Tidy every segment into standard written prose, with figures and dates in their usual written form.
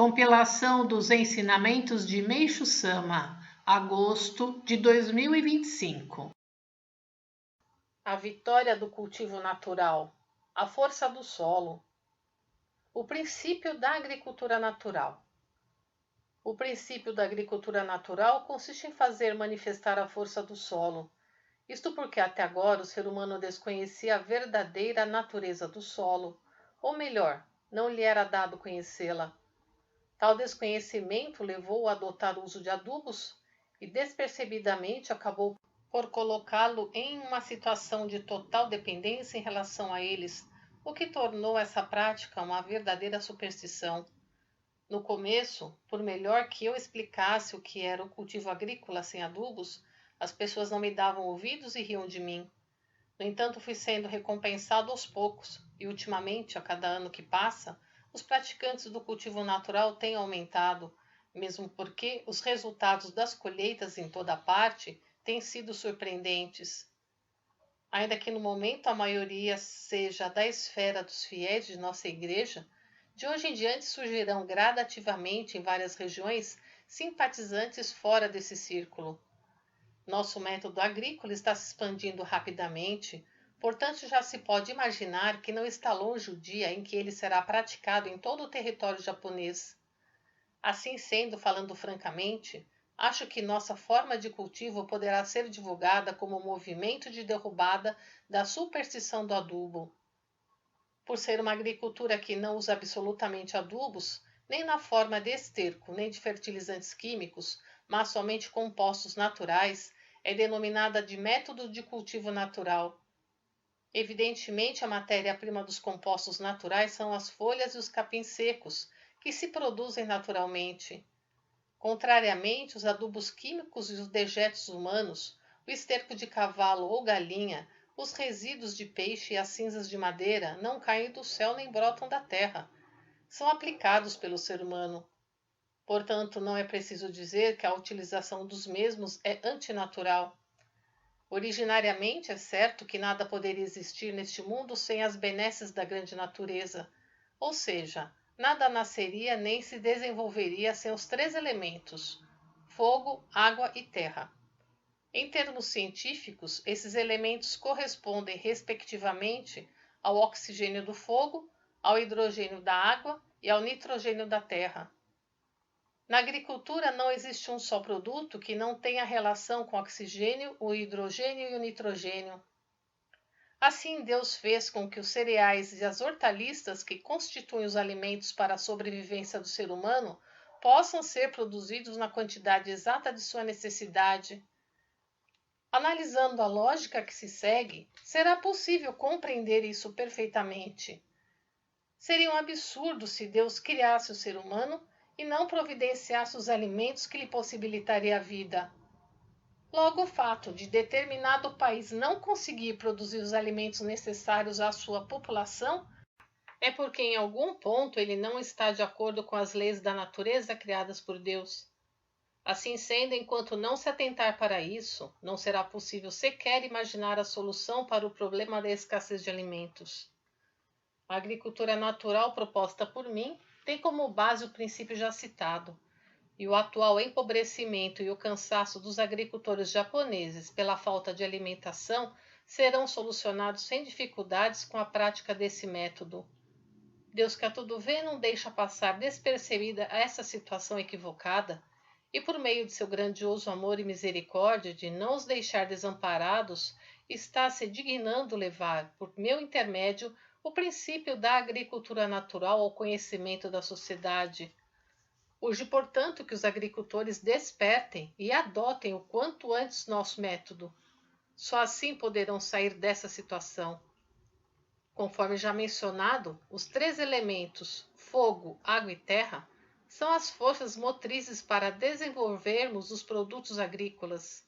Compilação dos ensinamentos de Meishu Sama, agosto de 2025. A vitória do cultivo natural, a força do solo, o princípio da agricultura natural. O princípio da agricultura natural consiste em fazer manifestar a força do solo. Isto porque até agora o ser humano desconhecia a verdadeira natureza do solo, ou melhor, não lhe era dado conhecê-la. Tal desconhecimento levou-o a adotar o uso de adubos e despercebidamente acabou por colocá-lo em uma situação de total dependência em relação a eles, o que tornou essa prática uma verdadeira superstição. No começo, por melhor que eu explicasse o que era o cultivo agrícola sem adubos, as pessoas não me davam ouvidos e riam de mim. No entanto, fui sendo recompensado aos poucos e, ultimamente, a cada ano que passa, os praticantes do cultivo natural têm aumentado, mesmo porque os resultados das colheitas em toda parte têm sido surpreendentes. Ainda que no momento a maioria seja da esfera dos fiéis de nossa igreja, de hoje em diante surgirão gradativamente em várias regiões simpatizantes fora desse círculo. Nosso método agrícola está se expandindo rapidamente, portanto já se pode imaginar que não está longe o dia em que ele será praticado em todo o território japonês. Assim sendo, falando francamente, acho que nossa forma de cultivo poderá ser divulgada como um movimento de derrubada da superstição do adubo. Por ser uma agricultura que não usa absolutamente adubos, nem na forma de esterco, nem de fertilizantes químicos, mas somente compostos naturais, é denominada de método de cultivo natural. Evidentemente, a matéria-prima dos compostos naturais são as folhas e os capins secos, que se produzem naturalmente. Contrariamente, os adubos químicos e os dejetos humanos, o esterco de cavalo ou galinha, os resíduos de peixe e as cinzas de madeira não caem do céu nem brotam da terra. São aplicados pelo ser humano. Portanto, não é preciso dizer que a utilização dos mesmos é antinatural. Originariamente, é certo que nada poderia existir neste mundo sem as benesses da grande natureza, ou seja, nada nasceria nem se desenvolveria sem os três elementos: fogo, água e terra. Em termos científicos, esses elementos correspondem respectivamente ao oxigênio do fogo, ao hidrogênio da água e ao nitrogênio da terra. Na agricultura não existe um só produto que não tenha relação com o oxigênio, o hidrogênio e o nitrogênio. Assim, Deus fez com que os cereais e as hortaliças que constituem os alimentos para a sobrevivência do ser humano possam ser produzidos na quantidade exata de sua necessidade. Analisando a lógica que se segue, será possível compreender isso perfeitamente. Seria um absurdo se Deus criasse o ser humano e não providenciasse os alimentos que lhe possibilitaria a vida. Logo, o fato de determinado país não conseguir produzir os alimentos necessários à sua população é porque em algum ponto ele não está de acordo com as leis da natureza criadas por Deus. Assim sendo, enquanto não se atentar para isso, não será possível sequer imaginar a solução para o problema da escassez de alimentos. A agricultura natural proposta por mim tem como base o princípio já citado, e o atual empobrecimento e o cansaço dos agricultores japoneses pela falta de alimentação serão solucionados sem dificuldades com a prática desse método. Deus, que a tudo vê, não deixa passar despercebida essa situação equivocada, e por meio de seu grandioso amor e misericórdia de não os deixar desamparados, está se dignando levar, por meu intermédio, o princípio da agricultura natural ao conhecimento da sociedade. Urge, portanto, que os agricultores despertem e adotem o quanto antes nosso método. Só assim poderão sair dessa situação. Conforme já mencionado, os três elementos, fogo, água e terra, são as forças motrizes para desenvolvermos os produtos agrícolas.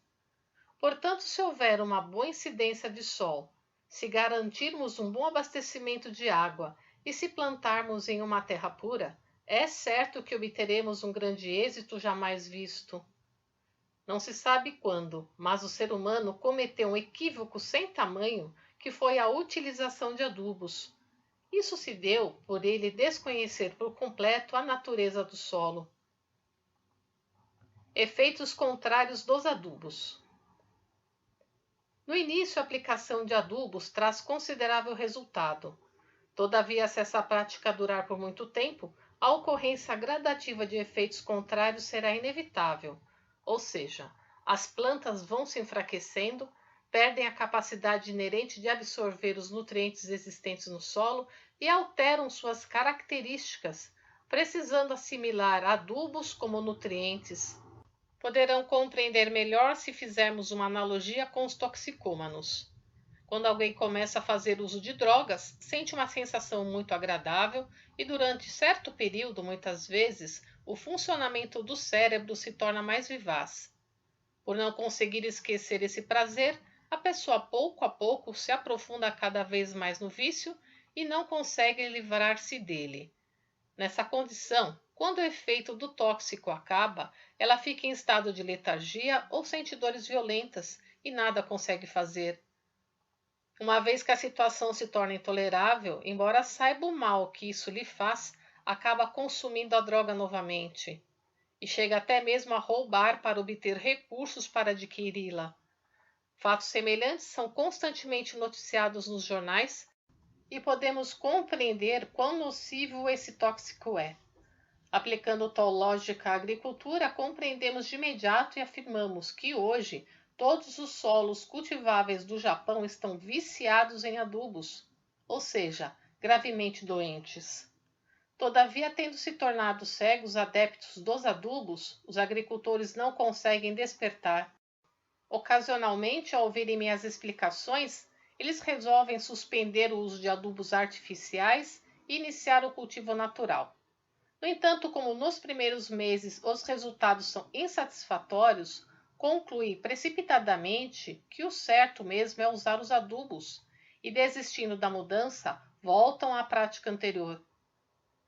Portanto, se houver uma boa incidência de sol, se garantirmos um bom abastecimento de água e se plantarmos em uma terra pura, é certo que obteremos um grande êxito jamais visto. Não se sabe quando, mas o ser humano cometeu um equívoco sem tamanho, que foi a utilização de adubos. Isso se deu por ele desconhecer por completo a natureza do solo. Efeitos contrários dos adubos. No início, a aplicação de adubos traz considerável resultado. Todavia, se essa prática durar por muito tempo, a ocorrência gradativa de efeitos contrários será inevitável, ou seja, as plantas vão se enfraquecendo, perdem a capacidade inerente de absorver os nutrientes existentes no solo e alteram suas características, precisando assimilar adubos como nutrientes. Poderão compreender melhor se fizermos uma analogia com os toxicômanos. Quando alguém começa a fazer uso de drogas, sente uma sensação muito agradável e durante certo período, muitas vezes, o funcionamento do cérebro se torna mais vivaz. Por não conseguir esquecer esse prazer, a pessoa pouco a pouco se aprofunda cada vez mais no vício e não consegue livrar-se dele. Nessa condição, quando o efeito do tóxico acaba, ela fica em estado de letargia ou sente dores violentas e nada consegue fazer. Uma vez que a situação se torna intolerável, embora saiba o mal que isso lhe faz, acaba consumindo a droga novamente e chega até mesmo a roubar para obter recursos para adquiri-la. Fatos semelhantes são constantemente noticiados nos jornais e podemos compreender quão nocivo esse tóxico é. Aplicando tal lógica à agricultura, compreendemos de imediato e afirmamos que hoje todos os solos cultiváveis do Japão estão viciados em adubos, ou seja, gravemente doentes. Todavia, tendo se tornado cegos adeptos dos adubos, os agricultores não conseguem despertar. Ocasionalmente, ao ouvirem minhas explicações, eles resolvem suspender o uso de adubos artificiais e iniciar o cultivo natural. No entanto, como nos primeiros meses os resultados são insatisfatórios, conclui precipitadamente que o certo mesmo é usar os adubos e, desistindo da mudança, voltam à prática anterior.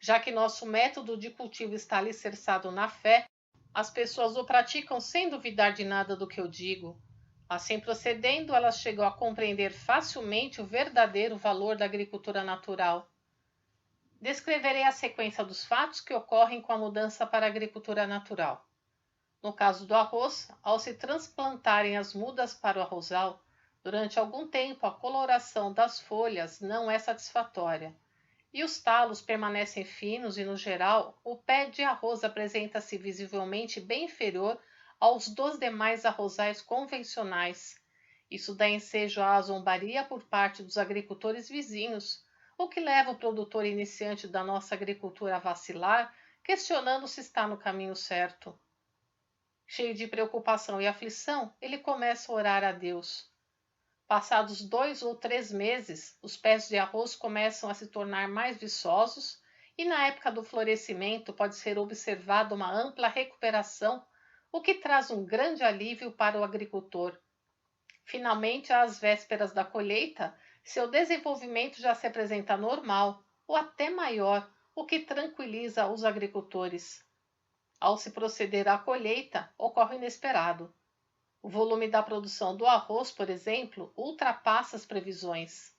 Já que nosso método de cultivo está alicerçado na fé, as pessoas o praticam sem duvidar de nada do que eu digo. Assim procedendo, elas chegam a compreender facilmente o verdadeiro valor da agricultura natural. Descreverei a sequência dos fatos que ocorrem com a mudança para a agricultura natural. No caso do arroz, ao se transplantarem as mudas para o arrozal, durante algum tempo a coloração das folhas não é satisfatória e os talos permanecem finos e, no geral, o pé de arroz apresenta-se visivelmente bem inferior aos dos demais arrozais convencionais. Isso dá ensejo à zombaria por parte dos agricultores vizinhos, o que leva o produtor iniciante da nossa agricultura a vacilar, questionando se está no caminho certo. Cheio de preocupação e aflição, ele começa a orar a Deus. Passados 2 ou 3 meses, os pés de arroz começam a se tornar mais viçosos e na época do florescimento pode ser observada uma ampla recuperação, o que traz um grande alívio para o agricultor. Finalmente, às vésperas da colheita, seu desenvolvimento já se apresenta normal ou até maior, o que tranquiliza os agricultores. Ao se proceder à colheita, ocorre o inesperado. O volume da produção do arroz, por exemplo, ultrapassa as previsões.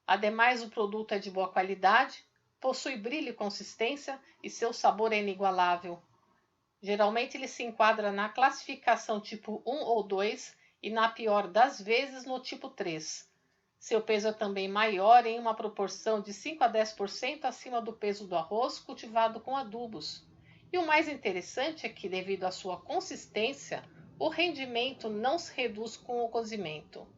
Ademais, o produto é de boa qualidade, possui brilho e consistência e seu sabor é inigualável. Geralmente ele se enquadra na classificação tipo 1 ou 2 e, na pior das vezes, no tipo 3. Seu peso é também maior em uma proporção de 5 a 10% acima do peso do arroz cultivado com adubos. E o mais interessante é que, devido à sua consistência, o rendimento não se reduz com o cozimento.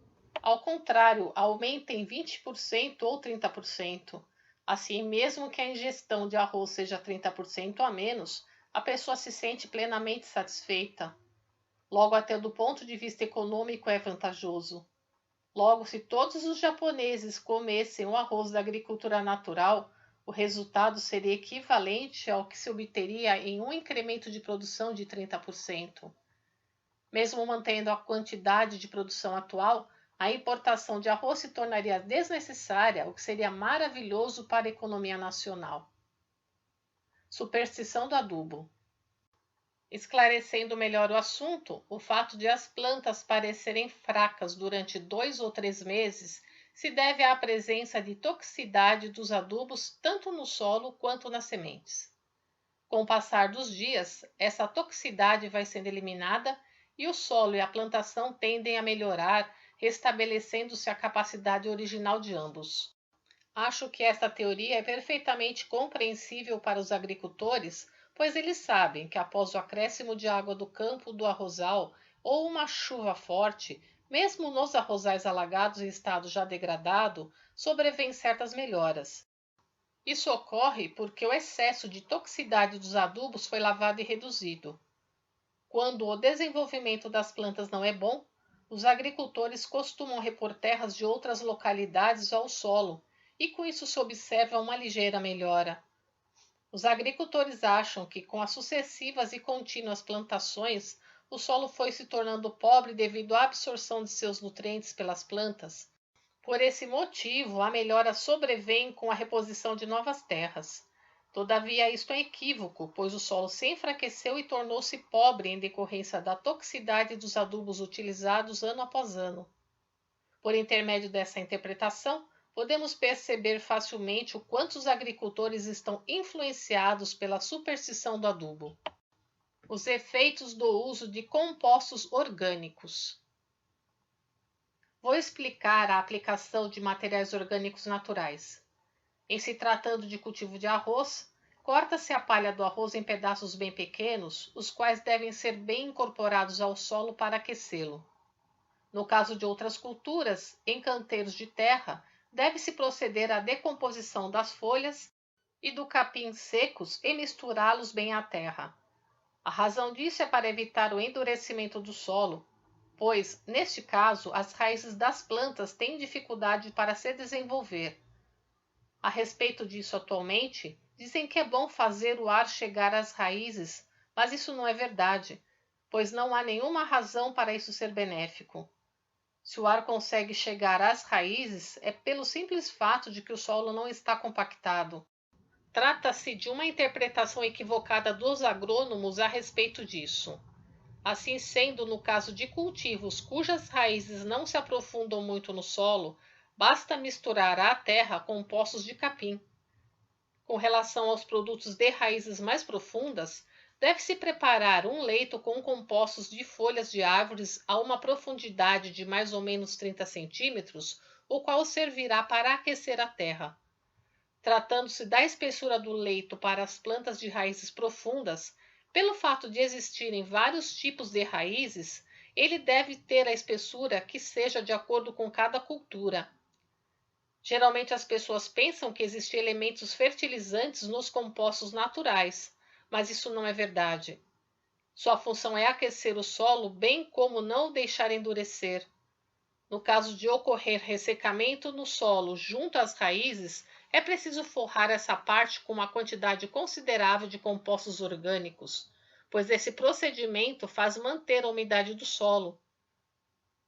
Ao contrário, aumenta em 20% ou 30%. Assim, mesmo que a ingestão de arroz seja 30% a menos, a pessoa se sente plenamente satisfeita. Logo, até do ponto de vista econômico é vantajoso. Logo, se todos os japoneses comessem o arroz da agricultura natural, o resultado seria equivalente ao que se obteria em um incremento de produção de 30%. Mesmo mantendo a quantidade de produção atual, a importação de arroz se tornaria desnecessária, o que seria maravilhoso para a economia nacional. Superstição do adubo. Esclarecendo melhor o assunto, o fato de as plantas parecerem fracas durante 2 ou 3 meses se deve à presença de toxicidade dos adubos tanto no solo quanto nas sementes. Com o passar dos dias, essa toxicidade vai sendo eliminada e o solo e a plantação tendem a melhorar, restabelecendo-se a capacidade original de ambos. Acho que esta teoria é perfeitamente compreensível para os agricultores, pois eles sabem que após o acréscimo de água do campo do arrozal ou uma chuva forte, mesmo nos arrozais alagados em estado já degradado, sobrevêm certas melhoras. Isso ocorre porque o excesso de toxicidade dos adubos foi lavado e reduzido. Quando o desenvolvimento das plantas não é bom, os agricultores costumam repor terras de outras localidades ao solo, e com isso se observa uma ligeira melhora. Os agricultores acham que com as sucessivas e contínuas plantações, o solo foi se tornando pobre devido à absorção de seus nutrientes pelas plantas. Por esse motivo, a melhora sobrevém com a reposição de novas terras. Todavia, isto é equívoco, pois o solo se enfraqueceu e tornou-se pobre em decorrência da toxicidade dos adubos utilizados ano após ano. Por intermédio dessa interpretação, podemos perceber facilmente o quanto os agricultores estão influenciados pela superstição do adubo. Os efeitos do uso de compostos orgânicos. Vou explicar a aplicação de materiais orgânicos naturais. Em se tratando de cultivo de arroz, corta-se a palha do arroz em pedaços bem pequenos, os quais devem ser bem incorporados ao solo para aquecê-lo. No caso de outras culturas, em canteiros de terra, deve-se proceder à decomposição das folhas e do capim secos e misturá-los bem à terra. A razão disso é para evitar o endurecimento do solo, pois, neste caso, as raízes das plantas têm dificuldade para se desenvolver. A respeito disso atualmente, dizem que é bom fazer o ar chegar às raízes, mas isso não é verdade, pois não há nenhuma razão para isso ser benéfico. Se o ar consegue chegar às raízes, é pelo simples fato de que o solo não está compactado. Trata-se de uma interpretação equivocada dos agrônomos a respeito disso. Assim sendo, no caso de cultivos cujas raízes não se aprofundam muito no solo, basta misturar à terra compostos de capim. Com relação aos produtos de raízes mais profundas, deve-se preparar um leito com compostos de folhas de árvores a uma profundidade de mais ou menos 30 centímetros, o qual servirá para aquecer a terra. Tratando-se da espessura do leito para as plantas de raízes profundas, pelo fato de existirem vários tipos de raízes, ele deve ter a espessura que seja de acordo com cada cultura. Geralmente as pessoas pensam que existem elementos fertilizantes nos compostos naturais, mas isso não é verdade. Sua função é aquecer o solo, bem como não o deixar endurecer. No caso de ocorrer ressecamento no solo junto às raízes, é preciso forrar essa parte com uma quantidade considerável de compostos orgânicos, pois esse procedimento faz manter a umidade do solo.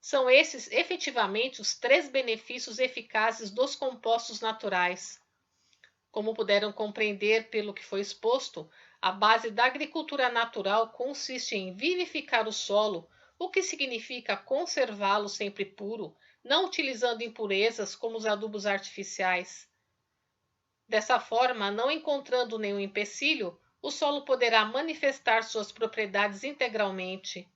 São esses efetivamente os 3 benefícios eficazes dos compostos naturais. Como puderam compreender pelo que foi exposto, a base da agricultura natural consiste em vivificar o solo, o que significa conservá-lo sempre puro, não utilizando impurezas como os adubos artificiais. Dessa forma, não encontrando nenhum empecilho, o solo poderá manifestar suas propriedades integralmente.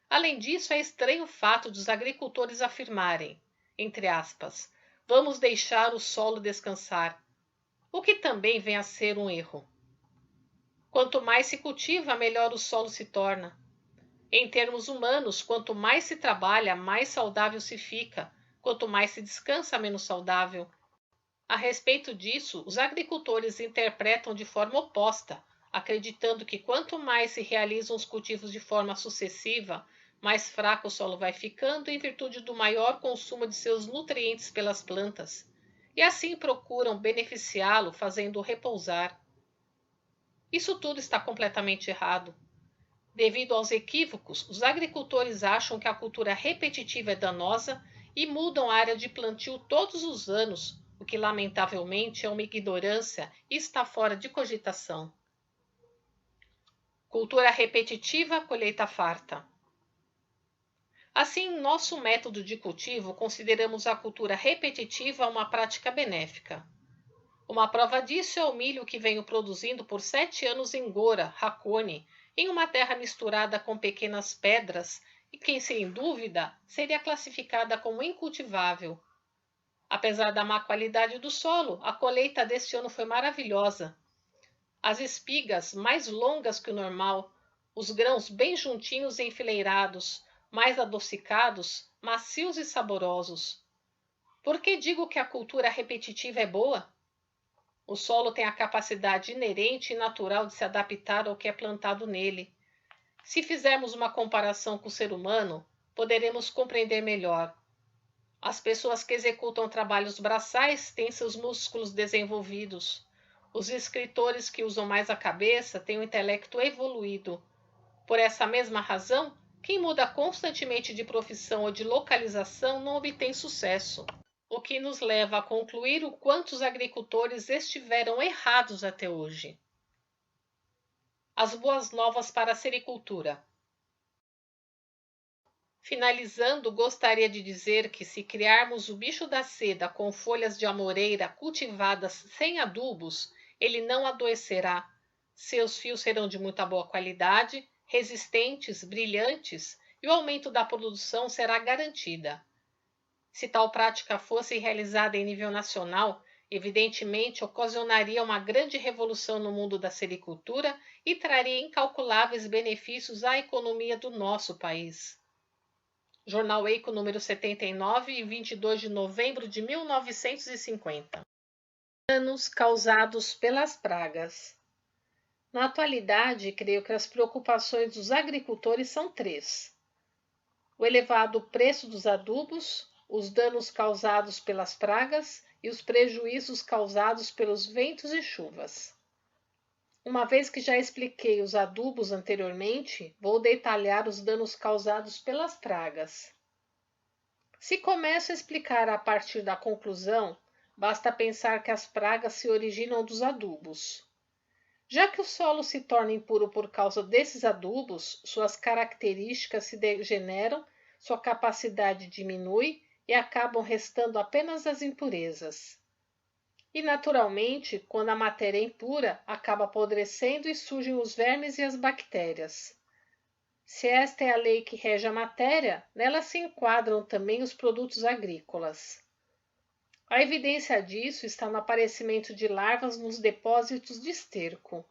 Além disso, é estranho o fato dos agricultores afirmarem, entre aspas, vamos deixar o solo descansar, o que também vem a ser um erro. Quanto mais se cultiva, melhor o solo se torna. Em termos humanos, quanto mais se trabalha, mais saudável se fica, quanto mais se descansa, menos saudável. A respeito disso, os agricultores interpretam de forma oposta, acreditando que quanto mais se realizam os cultivos de forma sucessiva, mais fraco o solo vai ficando em virtude do maior consumo de seus nutrientes pelas plantas, e assim procuram beneficiá-lo fazendo-o repousar. Isso tudo está completamente errado. Devido aos equívocos, os agricultores acham que a cultura repetitiva é danosa e mudam a área de plantio todos os anos, o que lamentavelmente é uma ignorância e está fora de cogitação. Cultura repetitiva, colheita farta. Assim, em nosso método de cultivo, consideramos a cultura repetitiva uma prática benéfica. Uma prova disso é o milho que venho produzindo por 7 anos em Gora, Hakone, em uma terra misturada com pequenas pedras e que, sem dúvida, seria classificada como incultivável. Apesar da má qualidade do solo, a colheita deste ano foi maravilhosa. As espigas mais longas que o normal, os grãos bem juntinhos e enfileirados, mais adocicados, macios e saborosos. Por que digo que a cultura repetitiva é boa? O solo tem a capacidade inerente e natural de se adaptar ao que é plantado nele. Se fizermos uma comparação com o ser humano, poderemos compreender melhor. As pessoas que executam trabalhos braçais têm seus músculos desenvolvidos. Os escritores que usam mais a cabeça têm o intelecto evoluído. Por essa mesma razão, quem muda constantemente de profissão ou de localização não obtém sucesso, o que nos leva a concluir o quanto os agricultores estiveram errados até hoje. As boas novas para a sericultura. Finalizando, gostaria de dizer que se criarmos o bicho da seda com folhas de amoreira cultivadas sem adubos, ele não adoecerá. Seus fios serão de muita boa qualidade, resistentes, brilhantes, e o aumento da produção será garantida. Se tal prática fosse realizada em nível nacional, evidentemente ocasionaria uma grande revolução no mundo da sericultura e traria incalculáveis benefícios à economia do nosso país. Jornal Eco número 79 e 22 de novembro de 1950. Danos causados pelas pragas. Na atualidade, creio que as preocupações dos agricultores são 3. O elevado preço dos adubos, os danos causados pelas pragas e os prejuízos causados pelos ventos e chuvas. Uma vez que já expliquei os adubos anteriormente, vou detalhar os danos causados pelas pragas. Se começo a explicar a partir da conclusão, basta pensar que as pragas se originam dos adubos. Já que o solo se torna impuro por causa desses adubos, suas características se degeneram, sua capacidade diminui e acabam restando apenas as impurezas. E, naturalmente, quando a matéria é impura, acaba apodrecendo e surgem os vermes e as bactérias. Se esta é a lei que rege a matéria, nela se enquadram também os produtos agrícolas. A evidência disso está no aparecimento de larvas nos depósitos de esterco.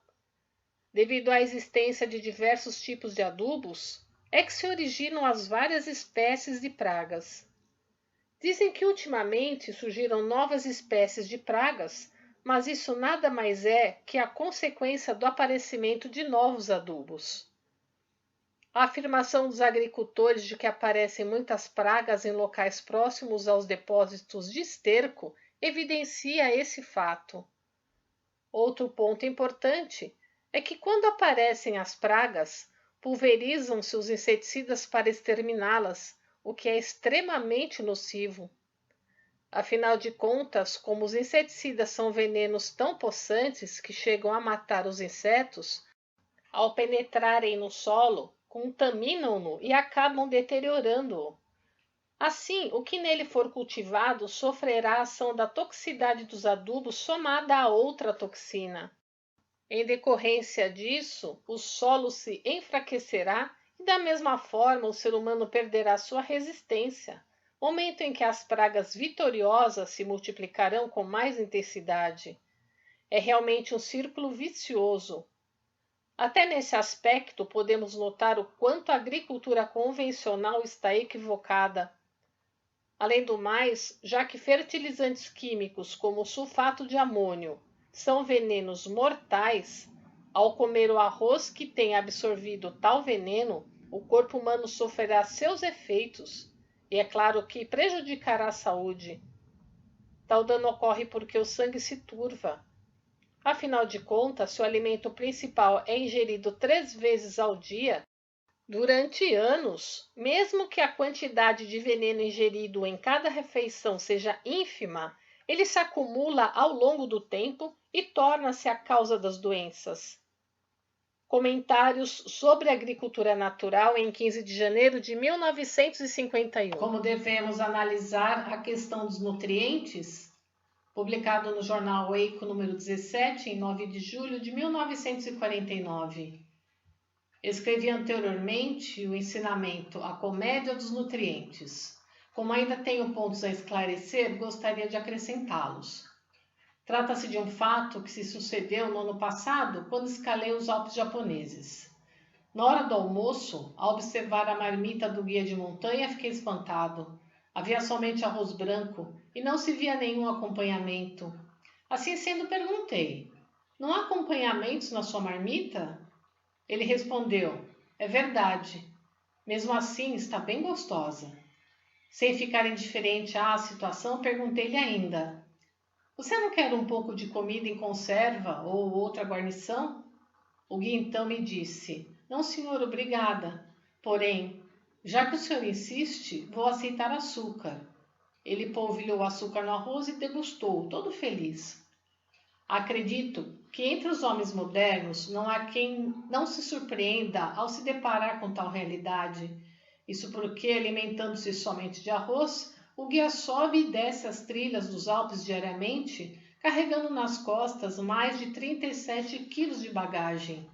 Devido à existência de diversos tipos de adubos, é que se originam as várias espécies de pragas. Dizem que ultimamente surgiram novas espécies de pragas, mas isso nada mais é que a consequência do aparecimento de novos adubos. A afirmação dos agricultores de que aparecem muitas pragas em locais próximos aos depósitos de esterco evidencia esse fato. Outro ponto importante é que quando aparecem as pragas, pulverizam-se os inseticidas para exterminá-las, o que é extremamente nocivo. Afinal de contas, como os inseticidas são venenos tão possantes que chegam a matar os insetos, ao penetrarem no solo, contaminam-no e acabam deteriorando-o. Assim, o que nele for cultivado sofrerá a ação da toxicidade dos adubos somada a outra toxina. Em decorrência disso, o solo se enfraquecerá e, da mesma forma, o ser humano perderá sua resistência, momento em que as pragas vitoriosas se multiplicarão com mais intensidade. É realmente um círculo vicioso. Até nesse aspecto, podemos notar o quanto a agricultura convencional está equivocada. Além do mais, já que fertilizantes químicos como o sulfato de amônio são venenos mortais, ao comer o arroz que tem absorvido tal veneno, o corpo humano sofrerá seus efeitos e é claro que prejudicará a saúde. Tal dano ocorre porque o sangue se turva. Afinal de contas, se o alimento principal é ingerido 3 vezes ao dia, durante anos, mesmo que a quantidade de veneno ingerido em cada refeição seja ínfima, ele se acumula ao longo do tempo e torna-se a causa das doenças. Comentários sobre a agricultura natural em 15 de janeiro de 1951. Como devemos analisar a questão dos nutrientes? Publicado no jornal Eco número 17, em 9 de julho de 1949. Escrevi anteriormente o ensinamento A Comédia dos Nutrientes. Como ainda tenho pontos a esclarecer, gostaria de acrescentá-los. Trata-se de um fato que se sucedeu no ano passado, quando escalei os Alpes japoneses. Na hora do almoço, ao observar a marmita do guia de montanha, fiquei espantado. Havia somente arroz branco e não se via nenhum acompanhamento. Assim sendo, perguntei: não há acompanhamentos na sua marmita? Ele respondeu: é verdade. Mesmo assim, está bem gostosa. Sem ficar indiferente à situação, perguntei-lhe ainda: você não quer um pouco de comida em conserva ou outra guarnição? O guia então me disse: não, senhor, obrigada. Porém, já que o senhor insiste, vou aceitar açúcar. Ele polvilhou o açúcar no arroz e degustou, todo feliz. Acredito que entre os homens modernos não há quem não se surpreenda ao se deparar com tal realidade. Isso porque, alimentando-se somente de arroz, o guia sobe e desce as trilhas dos Alpes diariamente, carregando nas costas mais de 37 quilos de bagagem.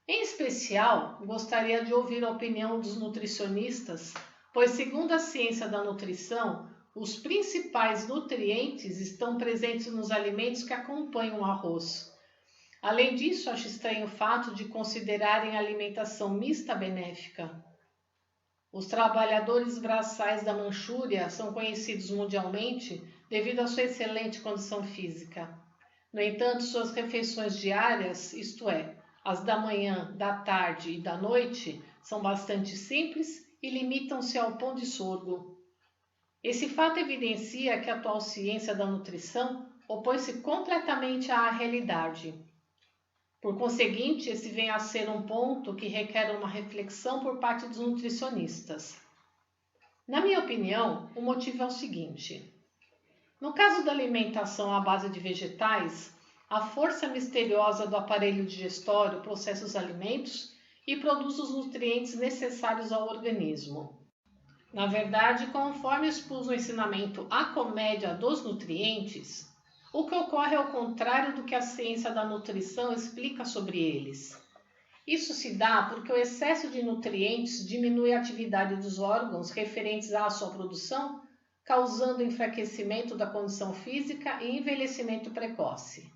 Em especial, gostaria de ouvir a opinião dos nutricionistas, pois, segundo a ciência da nutrição, os principais nutrientes estão presentes nos alimentos que acompanham o arroz. Além disso, acho estranho o fato de considerarem a alimentação mista benéfica. Os trabalhadores braçais da Manchúria são conhecidos mundialmente devido à sua excelente condição física. No entanto, suas refeições diárias, isto é, as da manhã, da tarde e da noite, são bastante simples e limitam-se ao pão de sorgo. Esse fato evidencia que a atual ciência da nutrição opõe-se completamente à realidade. Por conseguinte, esse vem a ser um ponto que requer uma reflexão por parte dos nutricionistas. Na minha opinião, o motivo é o seguinte: no caso da alimentação à base de vegetais, a força misteriosa do aparelho digestório processa os alimentos e produz os nutrientes necessários ao organismo. Na verdade, conforme expus no ensinamento A Comédia dos Nutrientes, o que ocorre é o contrário do que a ciência da nutrição explica sobre eles. Isso se dá porque o excesso de nutrientes diminui a atividade dos órgãos referentes à sua produção, causando enfraquecimento da condição física e envelhecimento precoce.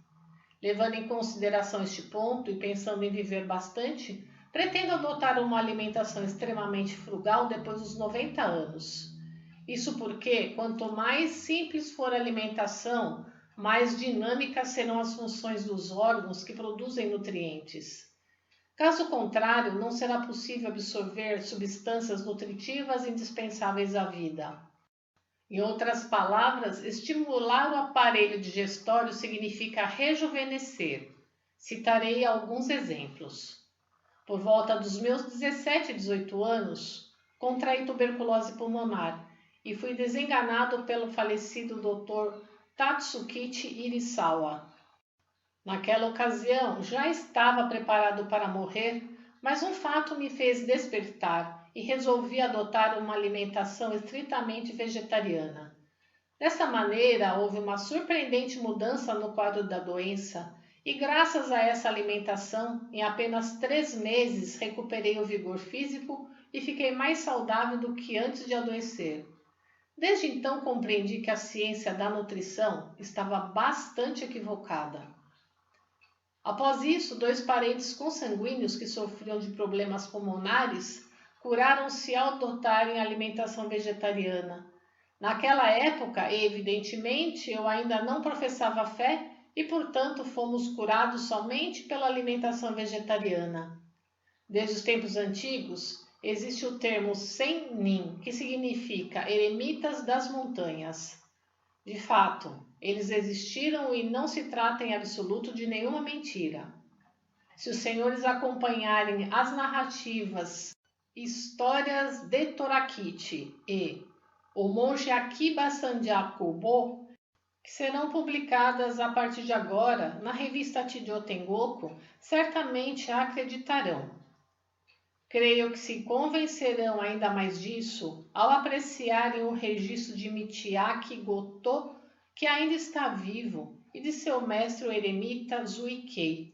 Levando em consideração este ponto e pensando em viver bastante, pretendo adotar uma alimentação extremamente frugal depois dos 90 anos. Isso porque, quanto mais simples for a alimentação, mais dinâmicas serão as funções dos órgãos que produzem nutrientes. Caso contrário, não será possível absorver substâncias nutritivas indispensáveis à vida. Em outras palavras, estimular o aparelho digestório significa rejuvenescer. Citarei alguns exemplos. Por volta dos meus 17 e 18 anos, contraí tuberculose pulmonar e fui desenganado pelo falecido Dr. Tatsukichi Irisawa. Naquela ocasião, já estava preparado para morrer, mas um fato me fez despertar e resolvi adotar uma alimentação estritamente vegetariana. Dessa maneira, houve uma surpreendente mudança no quadro da doença e, graças a essa alimentação, em apenas 3 meses recuperei o vigor físico e fiquei mais saudável do que antes de adoecer. Desde então compreendi que a ciência da nutrição estava bastante equivocada. Após isso, 2 parentes consanguíneos que sofriam de problemas pulmonares curaram-se ao adotarem alimentação vegetariana. Naquela época, evidentemente, eu ainda não professava fé e, portanto, fomos curados somente pela alimentação vegetariana. Desde os tempos antigos, existe o termo Sennin, que significa eremitas das montanhas. De fato, eles existiram e não se trata em absoluto de nenhuma mentira. Se os senhores acompanharem as narrativas Histórias de Torakichi e O Monge Akiba Sanjakubo, que serão publicadas a partir de agora na revista Chijo Tengoku, certamente a acreditarão. Creio que se convencerão ainda mais disso ao apreciarem o registro de Michiaki Goto, que ainda está vivo, e de seu mestre o eremita Zuikei.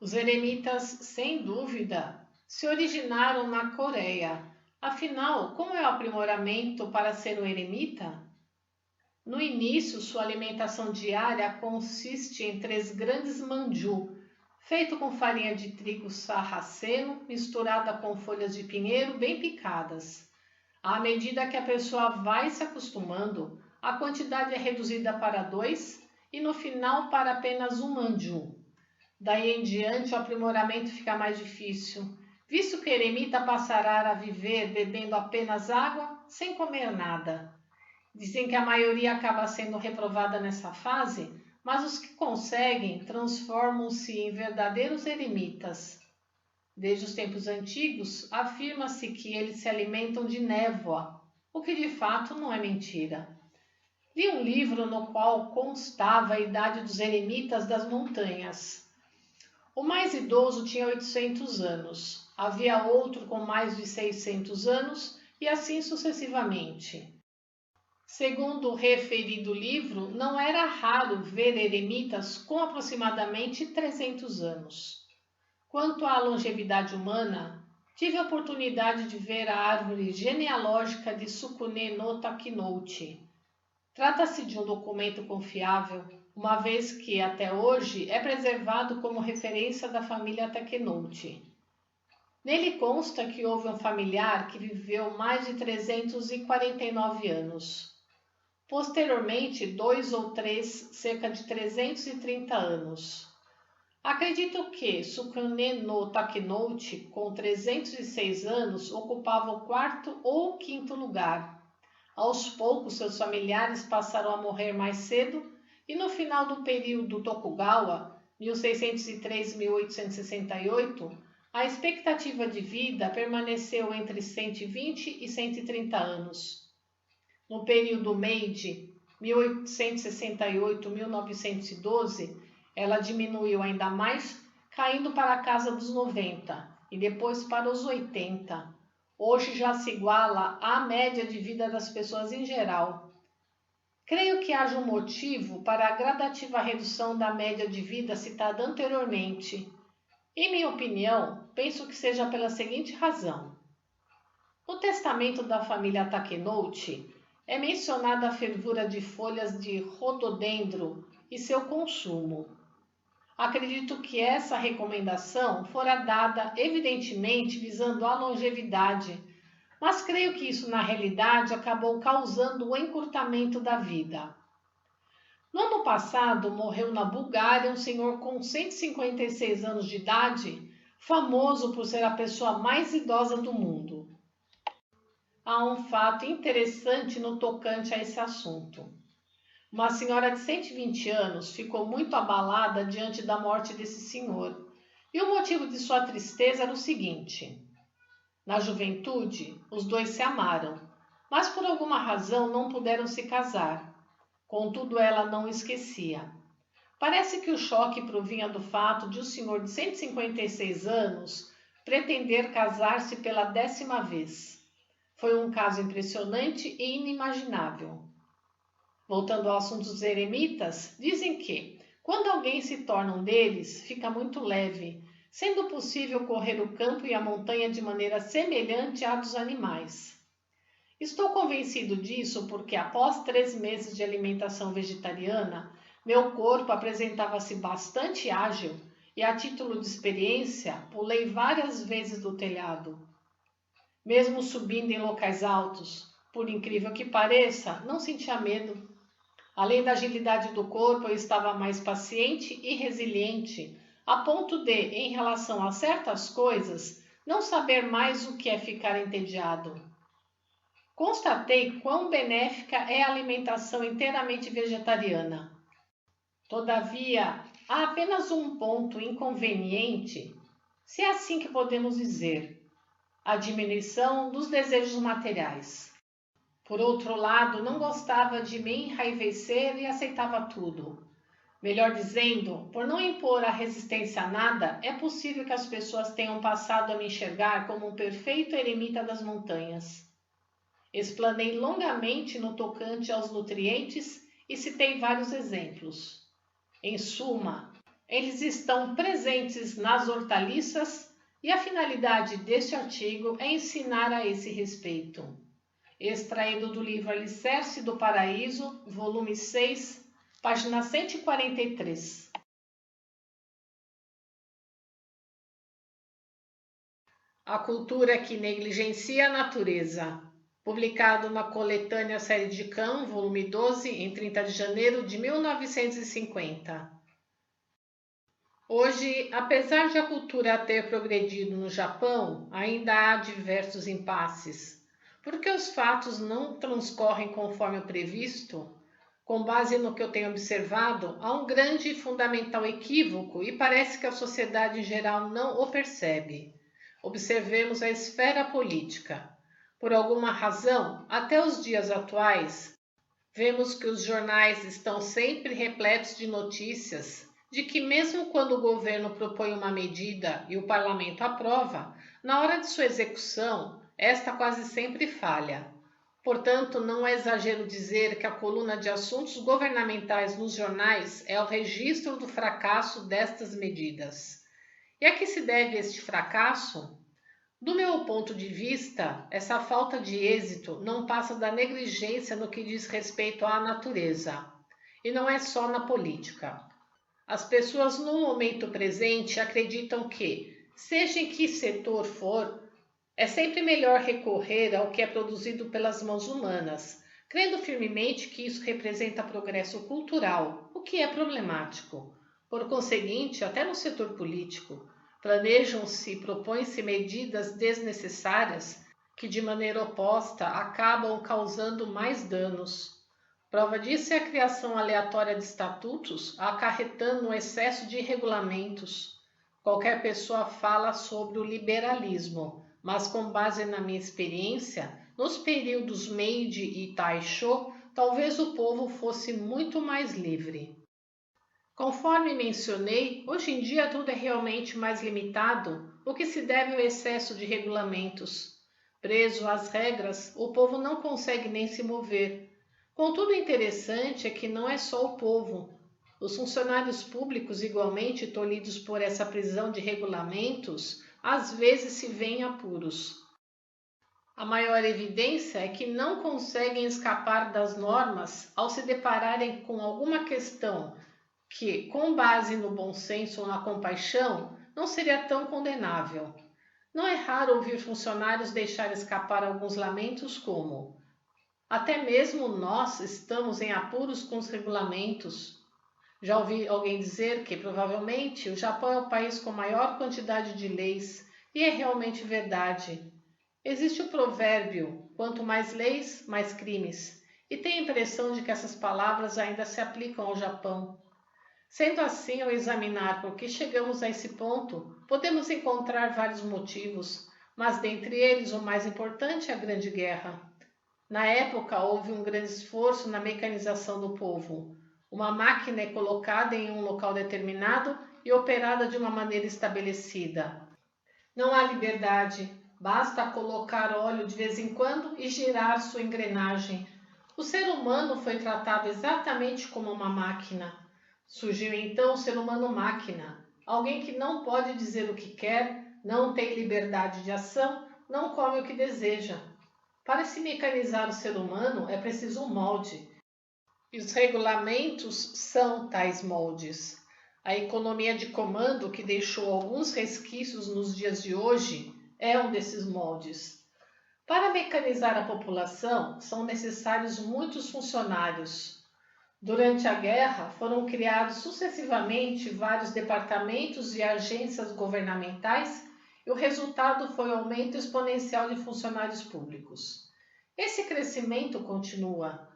Os eremitas, sem dúvida, se originaram na Coreia. Afinal, como é o aprimoramento para ser um eremita? No início, sua alimentação diária consiste em 3 grandes manju, feito com farinha de trigo sarraceno, misturada com folhas de pinheiro bem picadas. À medida que a pessoa vai se acostumando, a quantidade é reduzida para 2 e no final para apenas 1 manju. Daí em diante o aprimoramento fica mais difícil, visto que o eremita passará a viver bebendo apenas água, sem comer nada. Dizem que a maioria acaba sendo reprovada nessa fase, mas os que conseguem transformam-se em verdadeiros eremitas. Desde os tempos antigos, afirma-se que eles se alimentam de névoa, o que de fato não é mentira. Li um livro no qual constava a idade dos eremitas das montanhas. O mais idoso tinha 800 anos, havia outro com mais de 600 anos e assim sucessivamente. Segundo o referido livro, não era raro ver eremitas com aproximadamente 300 anos. Quanto à longevidade humana, tive a oportunidade de ver a árvore genealógica de Sukune no Takenouchi. Trata-se de um documento confiável, uma vez que até hoje é preservado como referência da família Takenouchi. Nele consta que houve um familiar que viveu mais de 349 anos. Posteriormente, 2 ou 3, cerca de 330 anos. Acredito que Sukune no Takenouchi, com 306 anos, ocupava o 4º ou 5º lugar. Aos poucos, seus familiares passaram a morrer mais cedo e no final do período Tokugawa, 1603-1868, a expectativa de vida permaneceu entre 120 e 130 anos. No período Meiji, 1868-1912, ela diminuiu ainda mais, caindo para a casa dos 90 e depois para os 80. Hoje já se iguala à média de vida das pessoas em geral. Creio que haja um motivo para a gradativa redução da média de vida citada anteriormente. Em minha opinião, penso que seja pela seguinte razão. No testamento da família Takenouchi, é mencionada a fervura de folhas de rododendro e seu consumo. Acredito que essa recomendação fora dada evidentemente visando a longevidade, mas creio que isso na realidade acabou causando o encurtamento da vida. No ano passado morreu na Bulgária um senhor com 156 anos de idade, famoso por ser a pessoa mais idosa do mundo. Há um fato interessante no tocante a esse assunto. Uma senhora de 120 anos ficou muito abalada diante da morte desse senhor, e o motivo de sua tristeza era o seguinte: na juventude, os dois se amaram, mas por alguma razão não puderam se casar. Contudo, ela não o esquecia. Parece que o choque provinha do fato de o senhor de 156 anos pretender casar-se pela 10ª vez. Foi um caso impressionante e inimaginável. Voltando ao assunto dos eremitas, dizem que, quando alguém se torna um deles, fica muito leve, sendo possível correr o campo e a montanha de maneira semelhante à dos animais. Estou convencido disso porque, após 3 meses de alimentação vegetariana, meu corpo apresentava-se bastante ágil e, a título de experiência, pulei várias vezes do telhado. Mesmo subindo em locais altos, por incrível que pareça, não sentia medo. Além da agilidade do corpo, eu estava mais paciente e resiliente, a ponto de, em relação a certas coisas, não saber mais o que é ficar entediado. Constatei quão benéfica é a alimentação inteiramente vegetariana. Todavia, há apenas um ponto inconveniente, se é assim que podemos dizer: a diminuição dos desejos materiais. Por outro lado, não gostava de me enraivecer e aceitava tudo. Melhor dizendo, por não impor a resistência a nada, é possível que as pessoas tenham passado a me enxergar como um perfeito eremita das montanhas. Explanei longamente no tocante aos nutrientes e citei vários exemplos. Em suma, eles estão presentes nas hortaliças e a finalidade deste artigo é ensinar a esse respeito. Extraído do livro Alicerce do Paraíso, volume 6, página 143. A cultura que negligencia a natureza. Publicado na coletânea Série de Cão, volume 12, em 30 de janeiro de 1950. Hoje, apesar de a cultura ter progredido no Japão, ainda há diversos impasses. Porque os fatos não transcorrem conforme o previsto? Com base no que eu tenho observado, há um grande e fundamental equívoco e parece que a sociedade em geral não o percebe. Observemos a esfera política. Por alguma razão, até os dias atuais, vemos que os jornais estão sempre repletos de notícias de que mesmo quando o governo propõe uma medida e o parlamento aprova, na hora de sua execução, esta quase sempre falha. Portanto, não é exagero dizer que a coluna de assuntos governamentais nos jornais é o registro do fracasso destas medidas. E a que se deve este fracasso? Do meu ponto de vista, essa falta de êxito não passa da negligência no que diz respeito à natureza. E não é só na política. As pessoas no momento presente acreditam que, seja em que setor for, é sempre melhor recorrer ao que é produzido pelas mãos humanas, crendo firmemente que isso representa progresso cultural, o que é problemático. Por conseguinte, até no setor político, planejam-se e propõem-se medidas desnecessárias que, de maneira oposta, acabam causando mais danos. Prova disso é a criação aleatória de estatutos, acarretando um excesso de regulamentos. Qualquer pessoa fala sobre o liberalismo, mas com base na minha experiência, nos períodos Meiji e Taisho, talvez o povo fosse muito mais livre. Conforme mencionei, hoje em dia tudo é realmente mais limitado, o que se deve ao excesso de regulamentos. Preso às regras, o povo não consegue nem se mover. Contudo, o interessante é que não é só o povo. Os funcionários públicos, igualmente tolhidos por essa prisão de regulamentos, às vezes se veem em apuros. A maior evidência é que não conseguem escapar das normas ao se depararem com alguma questão que, com base no bom senso ou na compaixão, não seria tão condenável. Não é raro ouvir funcionários deixar escapar alguns lamentos como: até mesmo nós estamos em apuros com os regulamentos. Já ouvi alguém dizer que, provavelmente, o Japão é o país com maior quantidade de leis, e é realmente verdade. Existe o provérbio: quanto mais leis, mais crimes, e tenho a impressão de que essas palavras ainda se aplicam ao Japão. Sendo assim, ao examinar por que chegamos a esse ponto, podemos encontrar vários motivos, mas dentre eles o mais importante é a Grande Guerra. Na época, houve um grande esforço na mecanização do povo. Uma máquina é colocada em um local determinado e operada de uma maneira estabelecida. Não há liberdade, basta colocar óleo de vez em quando e girar sua engrenagem. O ser humano foi tratado exatamente como uma máquina. Surgiu então o ser humano-máquina, alguém que não pode dizer o que quer, não tem liberdade de ação, não come o que deseja. Para se mecanizar o ser humano é preciso um molde, e os regulamentos são tais moldes. A economia de comando, que deixou alguns resquícios nos dias de hoje, é um desses moldes. Para mecanizar a população, são necessários muitos funcionários. Durante a guerra, foram criados sucessivamente vários departamentos e agências governamentais e o resultado foi o aumento exponencial de funcionários públicos. Esse crescimento continua.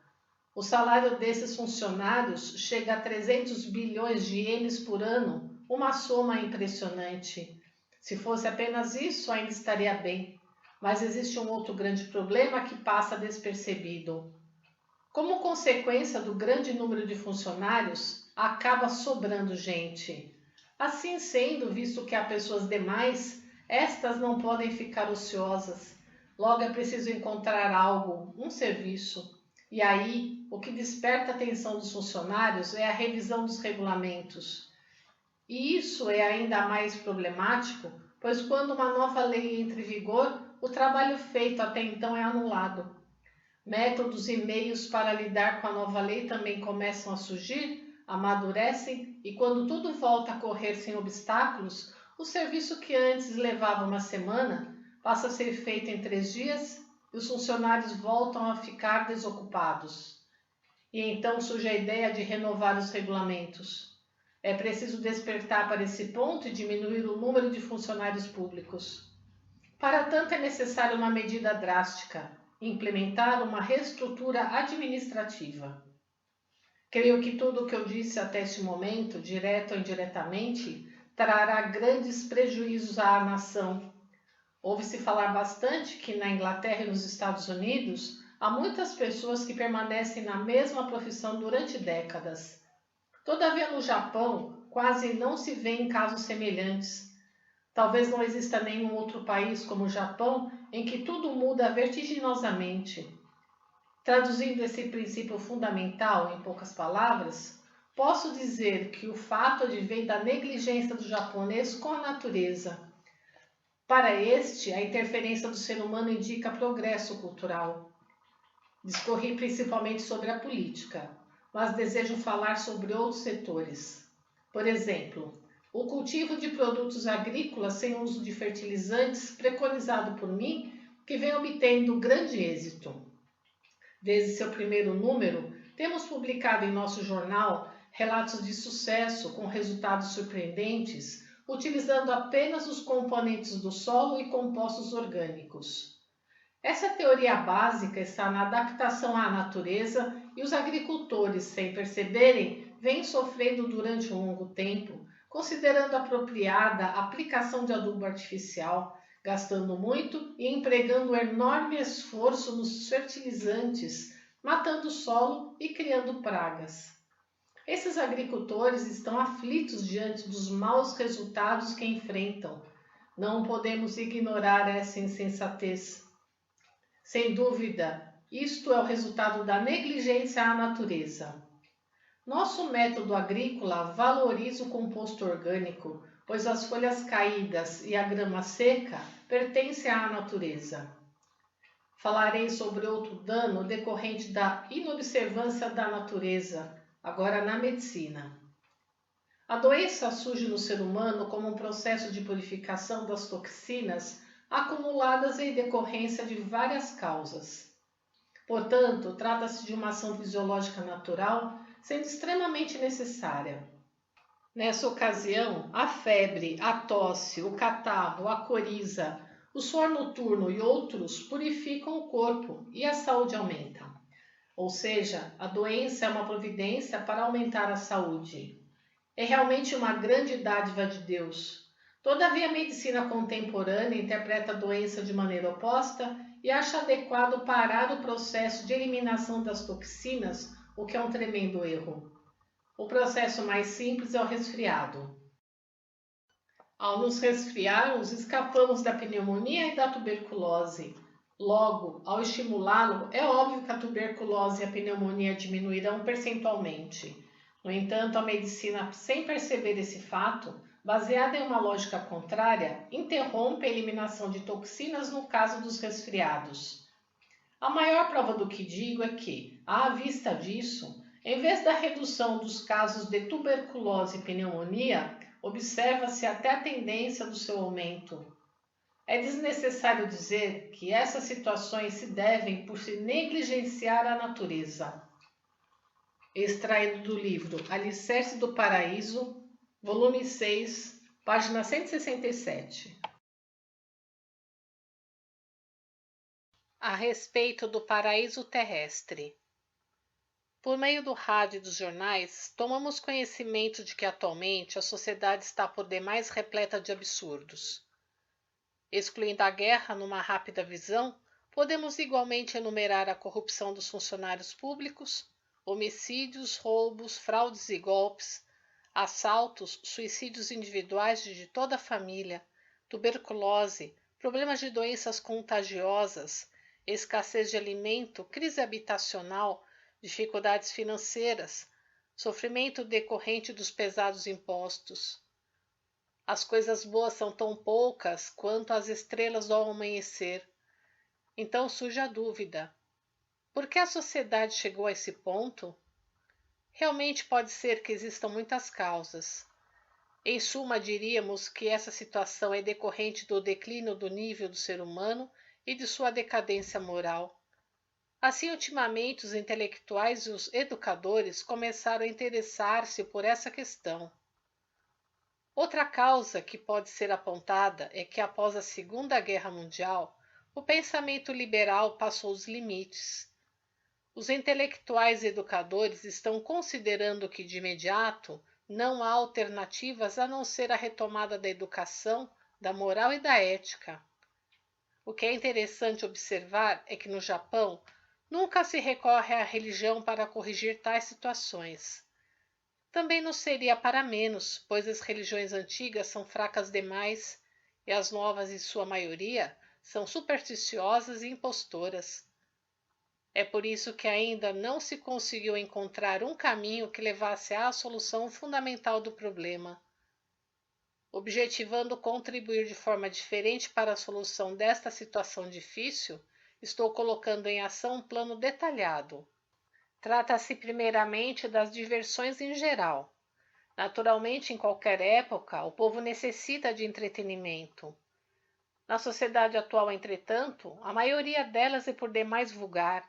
O salário desses funcionários chega a 300 bilhões de ienes por ano, uma soma impressionante. Se fosse apenas isso, ainda estaria bem. Mas existe um outro grande problema que passa despercebido. Como consequência do grande número de funcionários, acaba sobrando gente. Assim sendo, visto que há pessoas demais, estas não podem ficar ociosas. Logo é preciso encontrar algo, um serviço. E aí, o que desperta a atenção dos funcionários é a revisão dos regulamentos. E isso é ainda mais problemático, pois quando uma nova lei entra em vigor, o trabalho feito até então é anulado. Métodos e meios para lidar com a nova lei também começam a surgir, amadurecem e quando tudo volta a correr sem obstáculos, o serviço que antes levava uma semana passa a ser feito em 3 dias e os funcionários voltam a ficar desocupados. E então surge a ideia de renovar os regulamentos. É preciso despertar para esse ponto e diminuir o número de funcionários públicos. Para tanto, é necessária uma medida drástica, implementar uma reestrutura administrativa. Creio que tudo o que eu disse até este momento, direto ou indiretamente, trará grandes prejuízos à nação. Ouve-se falar bastante que na Inglaterra e nos Estados Unidos há muitas pessoas que permanecem na mesma profissão durante décadas. Todavia, no Japão, quase não se vê casos semelhantes. Talvez não exista nenhum outro país como o Japão em que tudo muda vertiginosamente. Traduzindo esse princípio fundamental em poucas palavras, posso dizer que o fato advém da negligência do japonês com a natureza. Para este, a interferência do ser humano indica progresso cultural. Discorri principalmente sobre a política, mas desejo falar sobre outros setores. Por exemplo, o cultivo de produtos agrícolas sem uso de fertilizantes, preconizado por mim, que vem obtendo grande êxito. Desde seu primeiro número, temos publicado em nosso jornal relatos de sucesso com resultados surpreendentes, utilizando apenas os componentes do solo e compostos orgânicos. Essa teoria básica está na adaptação à natureza e os agricultores, sem perceberem, vêm sofrendo durante um longo tempo, considerando apropriada a aplicação de adubo artificial, gastando muito e empregando enorme esforço nos fertilizantes, matando o solo e criando pragas. Esses agricultores estão aflitos diante dos maus resultados que enfrentam. Não podemos ignorar essa insensatez. Sem dúvida, isto é o resultado da negligência à natureza. Nosso método agrícola valoriza o composto orgânico, pois as folhas caídas e a grama seca pertencem à natureza. Falarei sobre outro dano decorrente da inobservância da natureza, agora na medicina. A doença surge no ser humano como um processo de purificação das toxinas acumuladas em decorrência de várias causas. Portanto, trata-se de uma ação fisiológica natural, sendo extremamente necessária. Nessa ocasião, a febre, a tosse, o catarro, a coriza, o suor noturno e outros purificam o corpo e a saúde aumenta. Ou seja, a doença é uma providência para aumentar a saúde. É realmente uma grande dádiva de Deus. Todavia, a medicina contemporânea interpreta a doença de maneira oposta e acha adequado parar o processo de eliminação das toxinas, o que é um tremendo erro. O processo mais simples é o resfriado. Ao nos resfriarmos, escapamos da pneumonia e da tuberculose. Logo, ao estimulá-lo, é óbvio que a tuberculose e a pneumonia diminuirão percentualmente. No entanto, a medicina, sem perceber esse fato, baseada em uma lógica contrária, interrompe a eliminação de toxinas no caso dos resfriados. A maior prova do que digo é que, à vista disso, em vez da redução dos casos de tuberculose e pneumonia, observa-se até a tendência do seu aumento. É desnecessário dizer que essas situações se devem por se negligenciar a natureza. Extraído do livro Alicerce do Paraíso, volume 6, página 167. A respeito do paraíso terrestre. Por meio do rádio e dos jornais, tomamos conhecimento de que atualmente a sociedade está por demais repleta de absurdos. Excluindo a guerra numa rápida visão, podemos igualmente enumerar a corrupção dos funcionários públicos, homicídios, roubos, fraudes e golpes, assaltos, suicídios individuais de toda a família, tuberculose, problemas de doenças contagiosas, escassez de alimento, crise habitacional, dificuldades financeiras, sofrimento decorrente dos pesados impostos. As coisas boas são tão poucas quanto as estrelas ao amanhecer. Então surge a dúvida: por que a sociedade chegou a esse ponto? Realmente pode ser que existam muitas causas. Em suma, diríamos que essa situação é decorrente do declínio do nível do ser humano e de sua decadência moral. Assim, ultimamente, os intelectuais e os educadores começaram a interessar-se por essa questão. Outra causa que pode ser apontada é que, após a Segunda Guerra Mundial, o pensamento liberal passou os limites. Os intelectuais e educadores estão considerando que, de imediato, não há alternativas a não ser a retomada da educação, da moral e da ética. O que é interessante observar é que no Japão nunca se recorre à religião para corrigir tais situações. Também não seria para menos, pois as religiões antigas são fracas demais e as novas, em sua maioria, são supersticiosas e impostoras. É por isso que ainda não se conseguiu encontrar um caminho que levasse à solução fundamental do problema. Objetivando contribuir de forma diferente para a solução desta situação difícil, estou colocando em ação um plano detalhado. Trata-se primeiramente das diversões em geral. Naturalmente, em qualquer época, o povo necessita de entretenimento. Na sociedade atual, entretanto, a maioria delas é por demais vulgar.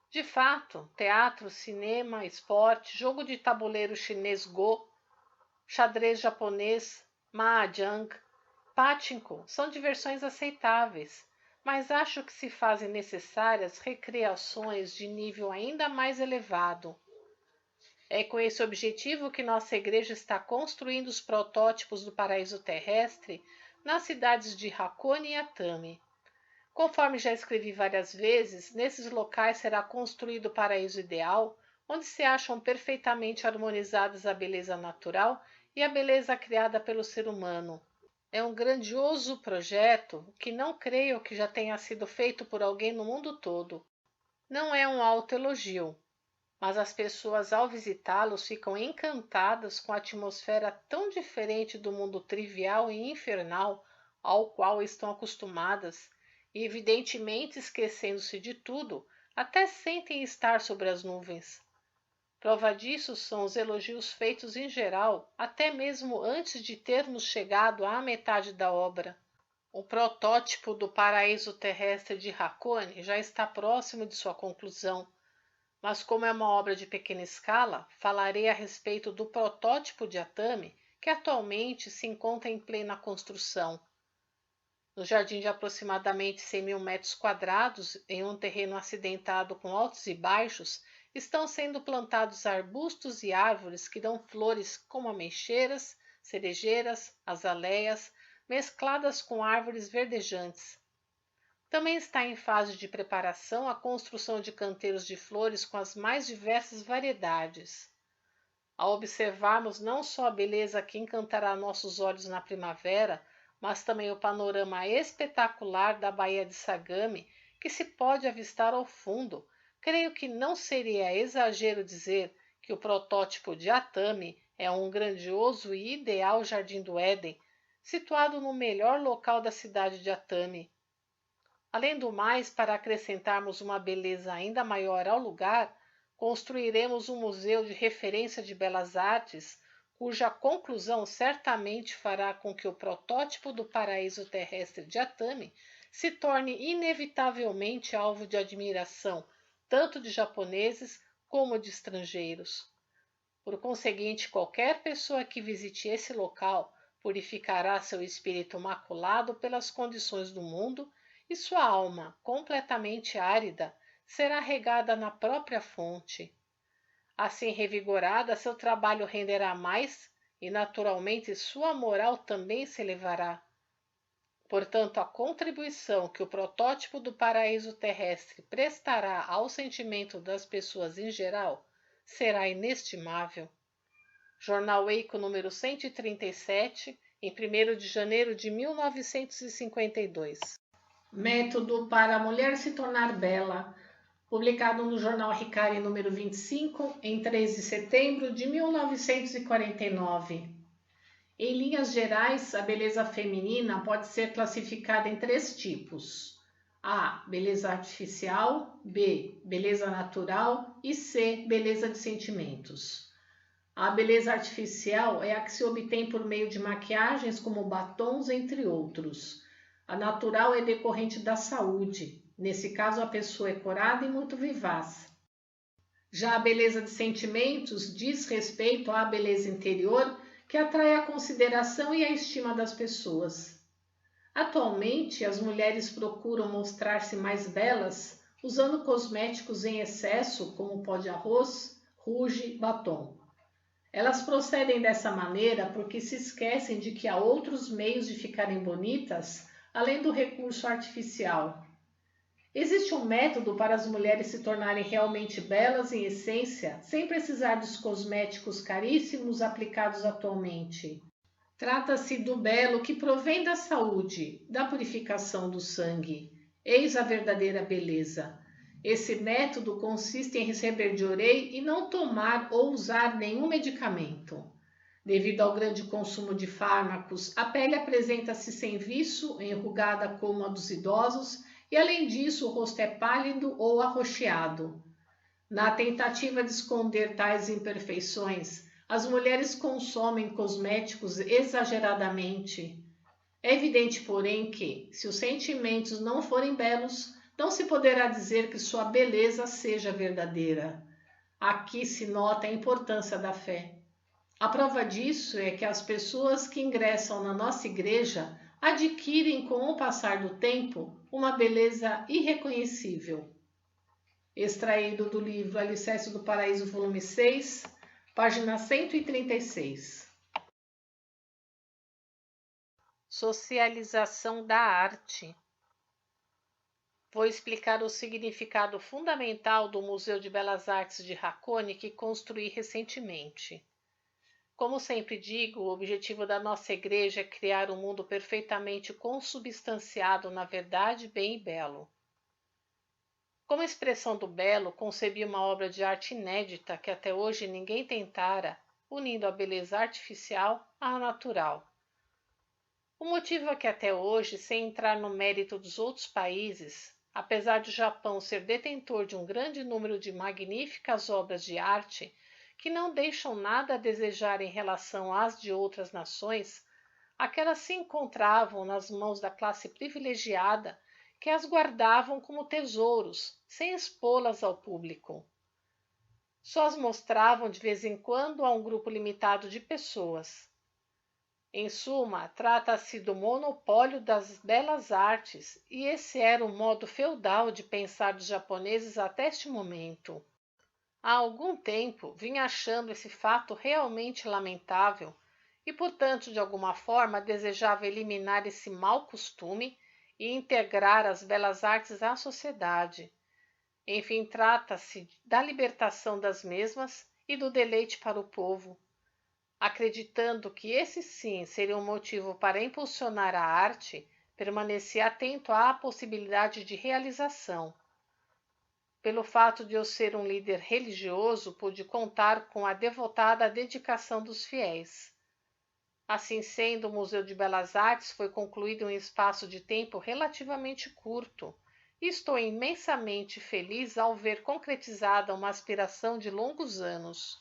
De fato, teatro, cinema, esporte, jogo de tabuleiro chinês Go, xadrez japonês, mahjong, pachinko são diversões aceitáveis, mas acho que se fazem necessárias recreações de nível ainda mais elevado. É com esse objetivo que nossa igreja está construindo os protótipos do paraíso terrestre nas cidades de Hakone e Atami. Conforme já escrevi várias vezes, nesses locais será construído o paraíso ideal, onde se acham perfeitamente harmonizadas a beleza natural e a beleza criada pelo ser humano. É um grandioso projeto que não creio que já tenha sido feito por alguém no mundo todo. Não é um autoelogio, mas as pessoas ao visitá-los ficam encantadas com a atmosfera tão diferente do mundo trivial e infernal ao qual estão acostumadas e, evidentemente, esquecendo-se de tudo, até sentem estar sobre as nuvens. Prova disso são os elogios feitos em geral, até mesmo antes de termos chegado à metade da obra. O protótipo do paraíso terrestre de Hakone já está próximo de sua conclusão, mas como é uma obra de pequena escala, falarei a respeito do protótipo de Atami, que atualmente se encontra em plena construção. No jardim de aproximadamente 100.000 metros quadrados, em um terreno acidentado com altos e baixos, estão sendo plantados arbustos e árvores que dão flores como ameixeiras, cerejeiras, azaleias, mescladas com árvores verdejantes. Também está em fase de preparação a construção de canteiros de flores com as mais diversas variedades. Ao observarmos não só a beleza que encantará nossos olhos na primavera, mas também o panorama espetacular da Baía de Sagami, que se pode avistar ao fundo, creio que não seria exagero dizer que o protótipo de Atami é um grandioso e ideal Jardim do Éden, situado no melhor local da cidade de Atami. Além do mais, para acrescentarmos uma beleza ainda maior ao lugar, construiremos um museu de referência de belas artes, cuja conclusão certamente fará com que o protótipo do paraíso terrestre de Atami se torne inevitavelmente alvo de admiração, tanto de japoneses como de estrangeiros. Por conseguinte, qualquer pessoa que visite esse local purificará seu espírito maculado pelas condições do mundo e sua alma, completamente árida, será regada na própria fonte. Assim revigorada, seu trabalho renderá mais e, naturalmente, sua moral também se elevará. Portanto, a contribuição que o protótipo do paraíso terrestre prestará ao sentimento das pessoas em geral será inestimável. Jornal Eco número 137, em 1º de janeiro de 1952. Método para a mulher se tornar bela, publicado no Jornal Ricari número 25, em 3 de setembro de 1949. Em linhas gerais, a beleza feminina pode ser classificada em 3 tipos. A. Beleza artificial. B. Beleza natural. E C. Beleza de sentimentos. A beleza artificial é a que se obtém por meio de maquiagens como batons, entre outros. A natural é decorrente da saúde. Nesse caso, a pessoa é corada e muito vivaz. Já a beleza de sentimentos diz respeito à beleza interior, que atrai a consideração e a estima das pessoas. Atualmente, as mulheres procuram mostrar-se mais belas usando cosméticos em excesso, como pó de arroz, rouge, batom. Elas procedem dessa maneira porque se esquecem de que há outros meios de ficarem bonitas, além do recurso artificial. Existe um método para as mulheres se tornarem realmente belas em essência, sem precisar dos cosméticos caríssimos aplicados atualmente. Trata-se do belo que provém da saúde, da purificação do sangue. Eis a verdadeira beleza. Esse método consiste em receber de orei e não tomar ou usar nenhum medicamento. Devido ao grande consumo de fármacos, a pele apresenta-se sem viço, enrugada como a dos idosos, e além disso o rosto é pálido ou arroxeado. Na tentativa de esconder tais imperfeições, as mulheres consomem cosméticos exageradamente. É evidente, porém, que, se os sentimentos não forem belos, não se poderá dizer que sua beleza seja verdadeira. Aqui se nota a importância da fé. A prova disso é que as pessoas que ingressam na nossa igreja adquirem, com o passar do tempo, uma beleza irreconhecível. Extraído do livro Alicerce do Paraíso, volume 6, página 136. Socialização da arte. Vou explicar o significado fundamental do Museu de Belas Artes de Hakone que construí recentemente. Como sempre digo, o objetivo da nossa igreja é criar um mundo perfeitamente consubstanciado na verdade, bem e belo. Como expressão do belo, concebi uma obra de arte inédita que até hoje ninguém tentara, unindo a beleza artificial à natural. O motivo é que até hoje, sem entrar no mérito dos outros países, apesar do Japão ser detentor de um grande número de magníficas obras de arte, que não deixam nada a desejar em relação às de outras nações, aquelas se encontravam nas mãos da classe privilegiada que as guardavam como tesouros, sem expô-las ao público. Só as mostravam de vez em quando a um grupo limitado de pessoas. Em suma, trata-se do monopólio das belas artes, e esse era o modo feudal de pensar dos japoneses até este momento. Há algum tempo vinha achando esse fato realmente lamentável e, portanto, de alguma forma desejava eliminar esse mau costume e integrar as belas artes à sociedade. Enfim, trata-se da libertação das mesmas e do deleite para o povo. Acreditando que esse sim seria um motivo para impulsionar a arte, permaneci atento à possibilidade de realização. Pelo fato de eu ser um líder religioso, pude contar com a devotada dedicação dos fiéis. Assim sendo, o Museu de Belas Artes foi concluído em um espaço de tempo relativamente curto, e estou imensamente feliz ao ver concretizada uma aspiração de longos anos.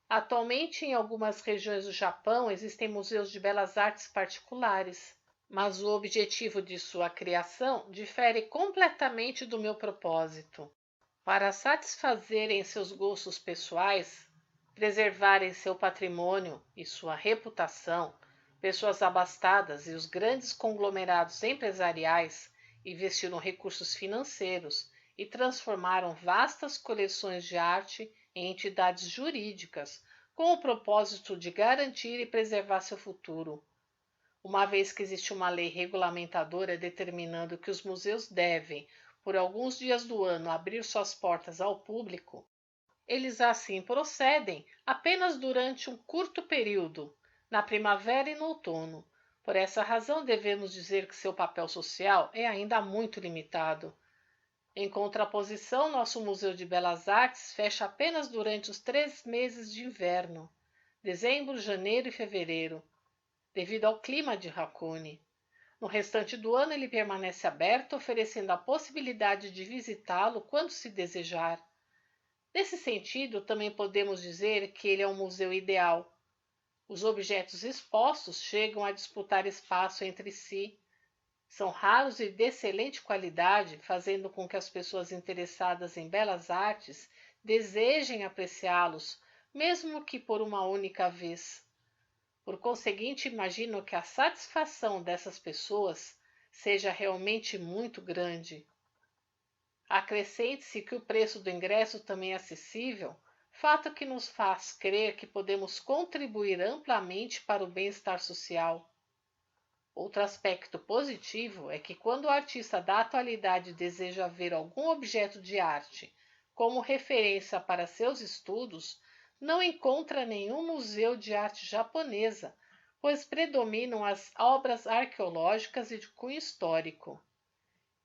Atualmente, em algumas regiões do Japão, existem museus de belas artes particulares, mas o objetivo de sua criação difere completamente do meu propósito. Para satisfazerem seus gostos pessoais, preservarem seu patrimônio e sua reputação, pessoas abastadas e os grandes conglomerados empresariais investiram recursos financeiros e transformaram vastas coleções de arte em entidades jurídicas, com o propósito de garantir e preservar seu futuro. uma vez que existe uma lei regulamentadora determinando que os museus devem, por alguns dias do ano, abrir suas portas ao público, eles assim procedem apenas durante um curto período, na primavera e no outono. Por essa razão, devemos dizer que seu papel social é ainda muito limitado. Em contraposição, nosso Museu de Belas Artes fecha apenas durante os 3 meses de inverno, dezembro, janeiro e fevereiro, devido ao clima de Hakone. No restante do ano, ele permanece aberto, oferecendo a possibilidade de visitá-lo quando se desejar. Nesse sentido, também podemos dizer que ele é um museu ideal. Os objetos expostos chegam a disputar espaço entre si. São raros e de excelente qualidade, fazendo com que as pessoas interessadas em belas artes desejem apreciá-los, mesmo que por uma única vez. Por conseguinte, imagino que a satisfação dessas pessoas seja realmente muito grande. Acrescente-se que o preço do ingresso também é acessível, fato que nos faz crer que podemos contribuir amplamente para o bem-estar social. Outro aspecto positivo é que quando o artista da atualidade deseja ver algum objeto de arte como referência para seus estudos, não encontra nenhum museu de arte japonesa, pois predominam as obras arqueológicas e de cunho histórico.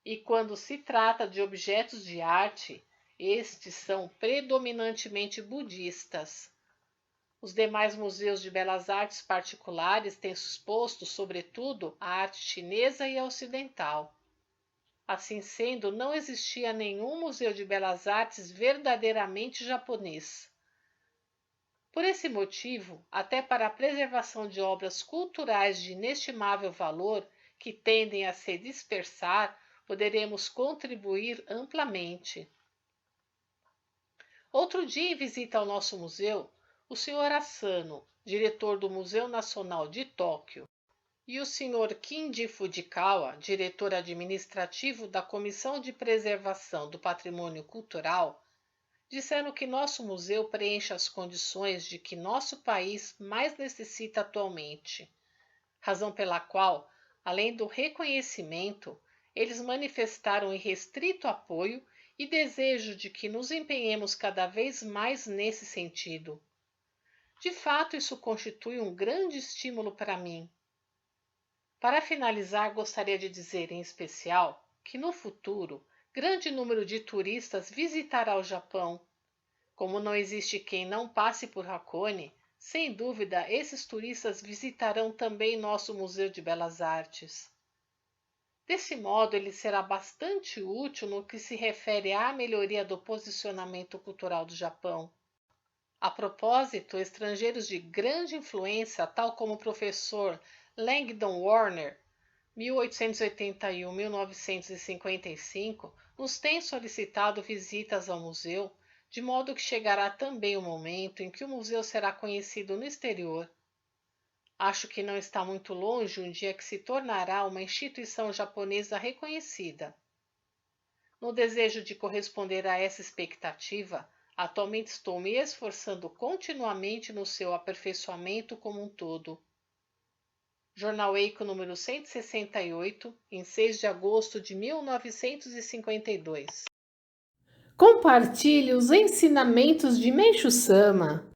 E quando se trata de objetos de arte, estes são predominantemente budistas. Os demais museus de belas artes particulares têm exposto, sobretudo, a arte chinesa e ocidental. Assim sendo, não existia nenhum museu de belas artes verdadeiramente japonês. Por esse motivo, até para a preservação de obras culturais de inestimável valor que tendem a se dispersar, poderemos contribuir amplamente. Outro dia, em visita ao nosso museu, o Sr. Asano, diretor do Museu Nacional de Tóquio, e o Sr. Kinji Fujikawa, diretor administrativo da Comissão de Preservação do Patrimônio Cultural, disseram que nosso museu preenche as condições de que nosso país mais necessita atualmente, razão pela qual, além do reconhecimento, eles manifestaram irrestrito apoio e desejo de que nos empenhemos cada vez mais nesse sentido. De fato, isso constitui um grande estímulo para mim. Para finalizar, gostaria de dizer em especial que no futuro, grande número de turistas visitará o Japão. Como não existe quem não passe por Hakone, sem dúvida esses turistas visitarão também nosso Museu de Belas Artes. Desse modo, ele será bastante útil no que se refere à melhoria do posicionamento cultural do Japão. A propósito, estrangeiros de grande influência, tal como o professor Langdon Warner, 1881-1955, nos têm solicitado visitas ao museu, de modo que chegará também o momento em que o museu será conhecido no exterior. Acho que não está muito longe um dia que se tornará uma instituição japonesa reconhecida. No desejo de corresponder a essa expectativa, atualmente estou me esforçando continuamente no seu aperfeiçoamento como um todo. Jornal Eiko número 168, em 6 de agosto de 1952. Compartilhe os ensinamentos de Meishu Sama.